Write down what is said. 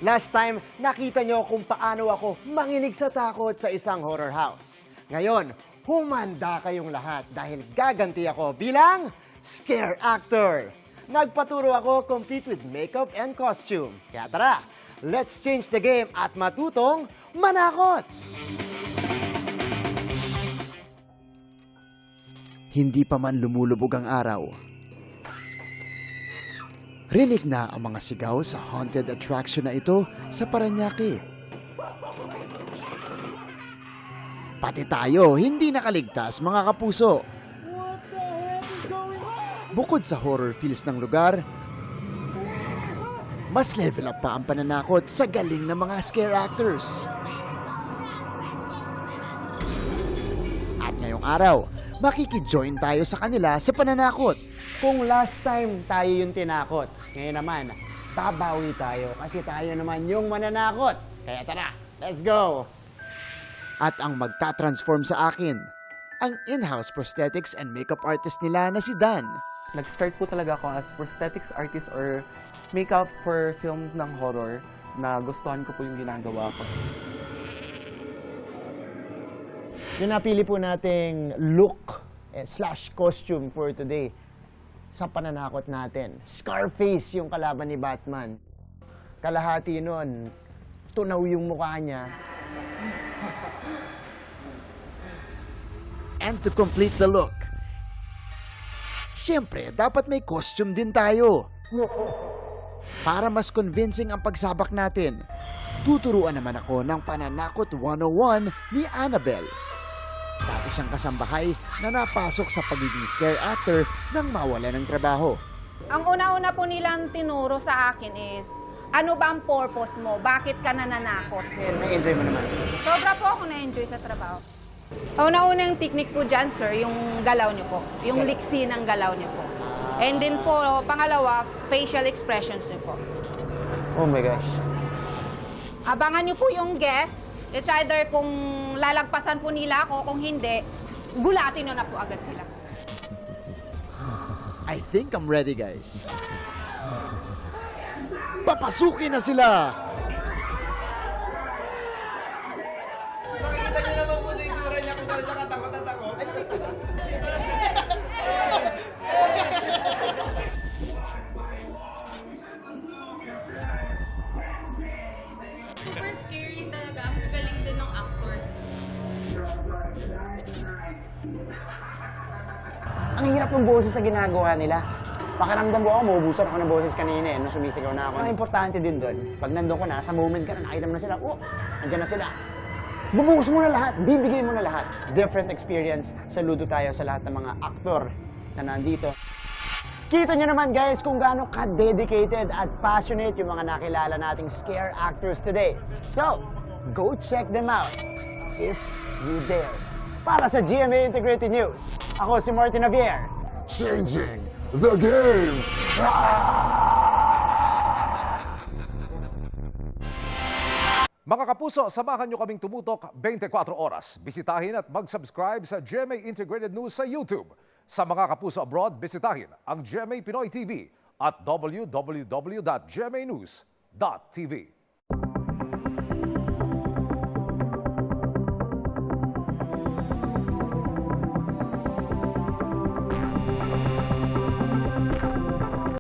Last time, nakita nyo kung paano ako manginig sa takot sa isang horror house. Ngayon, humanda kayong lahat dahil gaganti ako bilang scare actor. Nagpaturo ako complete with makeup and costume. Kaya tara, let's change the game at matutong manakot! Hindi pa man lumulubog ang araw. Rinig na ang mga sigaw sa haunted attraction na ito sa Parañaque. Pati tayo, hindi nakaligtas mga kapuso. Bukod sa horror feels ng lugar, mas level up pa ang pananakot sa galing ng mga scare actors. At ngayong araw, makiki-join tayo sa kanila sa pananakot. Kung last time tayo yung tinakot, ngayon naman, babawi tayo kasi tayo naman yung mananakot. Kaya tara, let's go! At ang magta-transform sa akin, ang in-house prosthetics and makeup artist nila na si Dan. Nag-start po talaga ako as prosthetics artist or makeup for film ng horror na gustuhan ko po yung ginagawa ko. Yung napili po nating look slash costume for today sa pananakot natin. Scarface yung kalaban ni Batman. Kalahati nun, tunaw yung mukha niya. And to complete the look, siyempre, dapat may costume din tayo. Para mas convincing ang pagsabak natin, tuturuan naman ako ng Pananakot 101 ni Annabelle. Dati siyang kasambahay na napasok sa pagiging scare actor nang mawala ng trabaho. Ang una-una po nilang tinuro sa akin is, ano ba ang purpose mo? Bakit ka nananakot? Na-enjoy mo naman. Sobra po ako na-enjoy sa trabaho. Ang una-unang technique po dyan, sir, yung galaw niyo po. Yung liksi ng galaw niyo po. And then po, pangalawa, facial expressions niyo po. Oh my gosh. Abangan niyo po yung guest. It's either kung lalagpasan po nila ako, kung hindi, gulatin nyo na po agad sila. I think I'm ready, guys. Papasukin na sila! Makikita niyo naman po sa itsura niya kung saan siya katakot at ako. Super scary talaga. Ang galing din ng actors. Ang hirap ng boses sa ginagawa nila. Pakiramdam ko ako, maubusan ako ng boses kanina nung sumisigaw na ako. Ang importante din doon, pag nandun ko na, sa moment ka na, nakita mo na sila, andyan na sila. Bubuhos mo na lahat, bibigay mo na lahat. Different experience. Saludo tayo sa lahat ng mga aktor na nandito. Kita nyo naman guys kung gaano ka-dedicated at passionate yung mga nakilala nating scare actors today. So, go check them out if you dare. Para sa GMA Integrated News, ako si Martin Javier. Changing the game! Mga kapuso, samahan nyo kaming tumutok 24 oras. Bisitahin at mag-subscribe sa GMA Integrated News sa YouTube. Sa mga kapuso abroad, bisitahin ang GMA Pinoy TV at www.gmanews.tv.